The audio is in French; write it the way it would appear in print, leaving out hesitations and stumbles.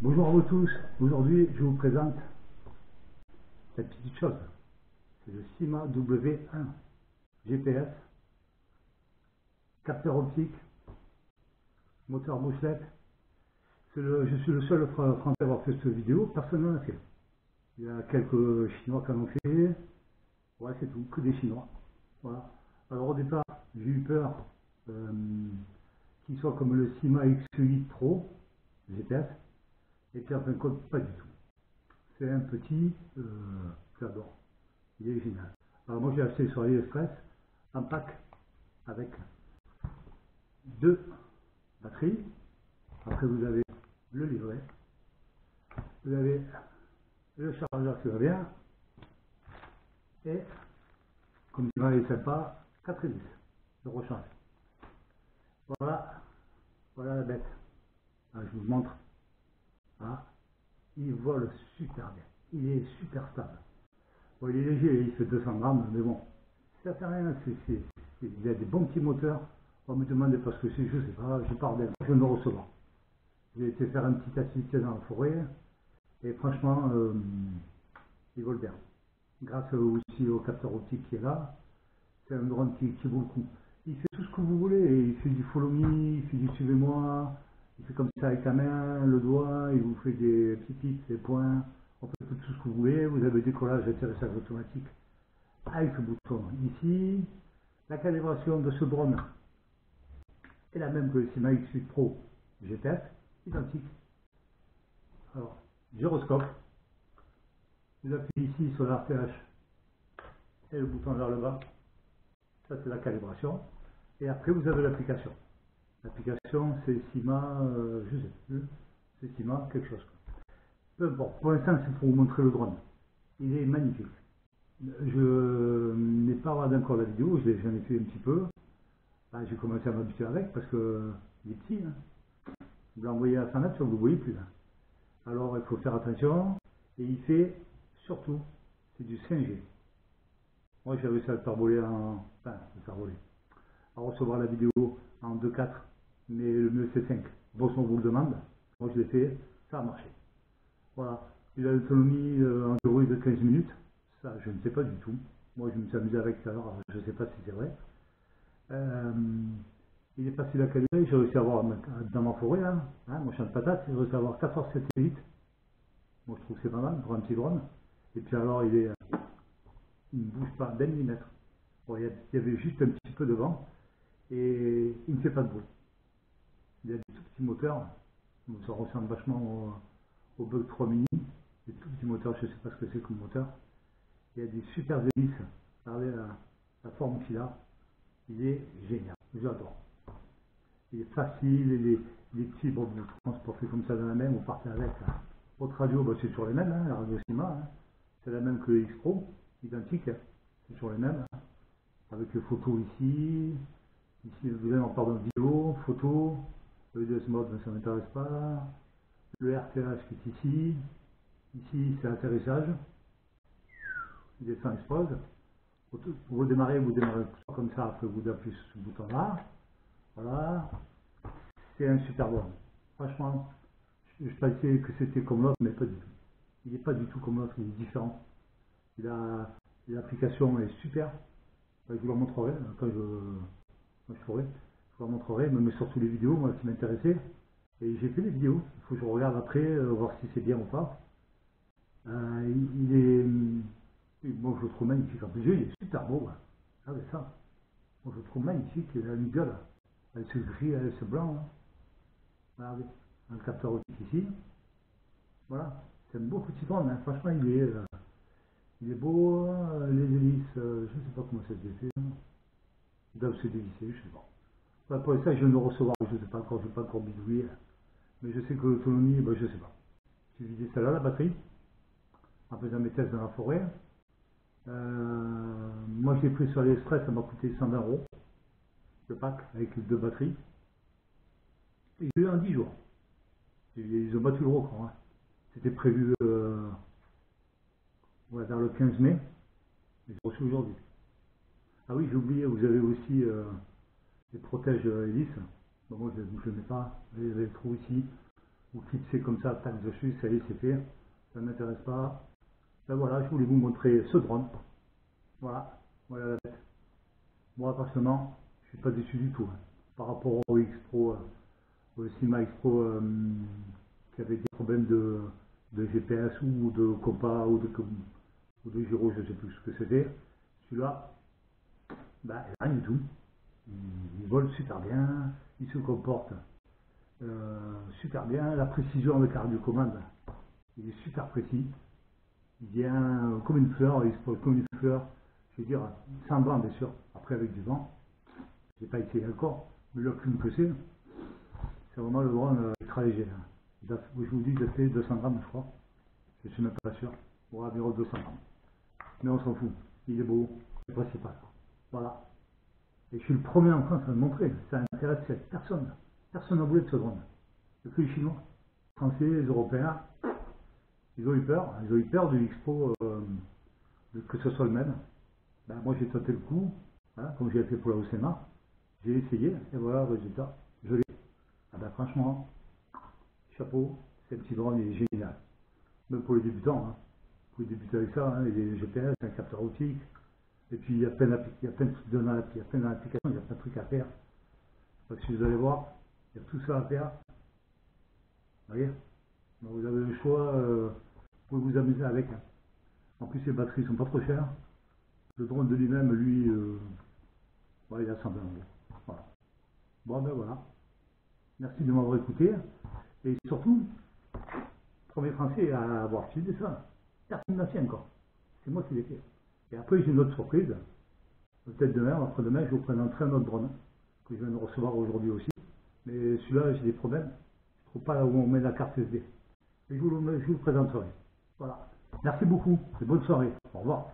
Bonjour à vous tous, aujourd'hui je vous présente cette petite chose, c'est le Syma W1 GPS, capteur optique, moteur Bouchelette. Je suis le seul français à avoir fait cette vidéo, personne n'en a fait. Il y a quelques Chinois qui en ont fait, ouais c'est tout, que des Chinois. Voilà. Alors au départ j'ai eu peur qu'il soit comme le Syma X8 Pro GPS, et puis en fin de compte pas du tout. C'est un petit, j'adore, il est génial. Alors moi j'ai acheté sur AliExpress un pack avec deux batteries. Après vous avez le livret, vous avez le chargeur qui va bien, et comme il va est sympa, 4 hélices de rechange. Voilà, voilà la bête. Alors, je vous montre. Ah, il vole super bien, il est super stable. Bon, il est léger, il fait 200 grammes, mais bon, ça fait rien, il y a des bons petits moteurs. On me demande parce que c'est, je sais pas, je pars d'un, je viens de recevoir. J'ai été faire une petite activité dans la forêt, et franchement, il vole bien. Grâce aussi au capteur optique qui est là, c'est un drone qui vaut le coup. Il fait tout ce que vous voulez, il fait du follow me, il fait du suivez-moi, il fait comme ça avec la main, le doigt, il vous fait des petits pics, des points, on fait tout ce que vous voulez, vous avez décollage et atterrissage automatique avec le bouton ici. La calibration de ce drone est la même que le Syma X8 Pro GPS, identique. Alors, gyroscope, vous appuyez ici sur la RTH et le bouton vers le bas, ça c'est la calibration. Et après vous avez l'application. L'application c'est Syma, je sais plus, c'est Syma quelque chose. Peu importe, pour l'instant c'est pour vous montrer le drone. Il est magnifique. Je n'ai pas regardé encore la vidéo, j'en ai fait un petit peu. Ah, j'ai commencé à m'habituer avec parce que il est petit. Hein. Vous l'envoyez à 100 mètres, vous ne le voyez plus. Là. Alors il faut faire attention. Et il fait surtout, c'est du 5G. Moi j'ai réussi à le faire voler à recevoir la vidéo en 2.4, mais le mieux c'est 5. Bon, si on vous le demande, moi je l'ai fait, ça a marché. Voilà. Il a l'autonomie en théorie de 15 minutes. Ça, je ne sais pas du tout. Moi je me suis amusé avec ça, alors je ne sais pas si c'est vrai. Il est facile à calibrer, j'ai réussi à avoir dans ma forêt, là, hein, mon champ de patates, j'ai réussi à avoir 14 satellites. Moi je trouve que c'est pas mal pour un petit drone. Et puis alors il ne bouge pas d'un millimètre. Bon, il y avait juste un petit peu de vent et il ne fait pas de bruit. Il y a des tout petits moteurs, donc ça ressemble vachement au Bug 3 Mini, des tout petits moteurs, je ne sais pas ce que c'est comme moteur. Il y a des super hélices, regardez la forme qu'il a, il est génial, j'adore. Il est facile, les petits, bon, vous transportez comme ça dans la main, vous partez avec. Là. Votre radio, bah, c'est sur les mêmes, hein, la radio Syma, hein. C'est la même que le X Pro, identique, hein. C'est sur les mêmes, hein. Avec les photos ici, ici vous avez en parlant de vidéo, photo, le EDS mode, ça ne m'intéresse pas, le RTH qui est ici c'est l'atterrissage, il descend, il se pose. Pour vous démarrer comme ça, après vous appuyez sur ce bouton là, voilà, c'est un super drone. Franchement, je pensais que c'était comme l'autre, mais pas du tout. Il n'est pas du tout comme l'autre, il est différent. L'application est super. Je vous la montrerai quand je ferai. Je vous la montrerai, mais surtout les vidéos, moi qui m'intéressaient. Et j'ai fait les vidéos. Il faut que je regarde après, voir si c'est bien ou pas. Il est. Bon, je le trouve magnifique. En plus, il est super beau. Hein. Regardez ça. Moi, je le trouve magnifique. Il a une gueule. Avec ce gris, avec ce blanc. Hein. Regardez. Un capteur optique ici. Voilà. C'est un beau petit drone. Hein. Franchement, il est beau. Les hélices, je ne sais pas comment ça se fait. Ils doivent se dévisser, je ne sais pas. Pour ça, je viens de recevoir. Je ne sais pas encore, je n'ai pas encore bidouillé. Mais je sais que l'autonomie, ben, je ne sais pas. J'ai vidé celle-là, la batterie, en faisant mes tests dans la forêt. Moi, je l'ai pris sur AliExpress, ça m'a coûté 120 €. Le pack avec les deux batteries. Et j'ai eu en 10 jours. Ils ont battu le record. Hein. C'était prévu vers le 15 mai. Ils ont reçu aujourd'hui. Ah oui, j'ai oublié, vous avez aussi les protèges hélices. Bon, moi, je ne les mets pas. Je les trouve ici. Vous cliquez comme ça, tac dessus, ça y est, c'est fait. Ça ne m'intéresse pas. Ben voilà, je voulais vous montrer ce drone. Voilà, voilà la bête. Moi, personnellement, je suis pas déçu du tout. Hein. Par rapport au X Pro, au Cinema X Pro, qui avait des problèmes de GPS ou de compas ou de gyro, je ne sais plus ce que c'était. Celui-là, ben, rien du tout. Il vole super bien, il se comporte super bien. La précision avec la radiocommande, il est super précis. Il vient comme une fleur, il se pose comme une fleur. Je veux dire, sans vent bien sûr, après avec du vent. J'ai pas essayé encore, mais le plume que c'est vraiment le drone ultra léger. Hein. Je vous dis, il a fait 200 grammes, je crois. Je suis même pas sûr. Bon, environ 200 grammes. Mais on s'en fout. Il est beau, c'est le principal. Voilà. Et je suis le premier en France à le montrer. Ça intéresse personne. Personne n'a voulu de ce drone. C'est que les Chinois, les Français, les Européens. Ils ont eu peur. Ils ont eu peur du X Pro, que ce soit le même. Ben, moi, j'ai tenté le coup, hein, comme j'ai fait pour la OCMA. J'ai essayé, et voilà le résultat. Je l'ai. Ah ben, franchement, chapeau, c'est un petit drone, il est génial. Même pour les débutants. Hein. Pour les débuter avec ça, hein, il y a des GPS, un capteur optique. Et puis, il y a plein de trucs dans l'application, il y a plein de trucs à faire. Parce que si vous allez voir, il y a tout ça à faire. Vous voyez? Donc, vous avez le choix, vous pouvez vous amuser avec. Hein. En plus, les batteries sont pas trop chères. Le drone de lui-même, lui, ouais, il a 120 euros. Voilà. Bon, ben voilà. Merci de m'avoir écouté. Et surtout, premier français à avoir filmé ça. Personne ne l'a fait encore. C'est moi qui l'ai fait. Et après, j'ai une autre surprise. Peut-être demain, après-demain, je vous présenterai un autre drone que je viens de recevoir aujourd'hui aussi. Mais celui-là, j'ai des problèmes. Je ne trouve pas où on met la carte SD. Et je vous le présenterai. Voilà. Merci beaucoup et bonne soirée. Au revoir.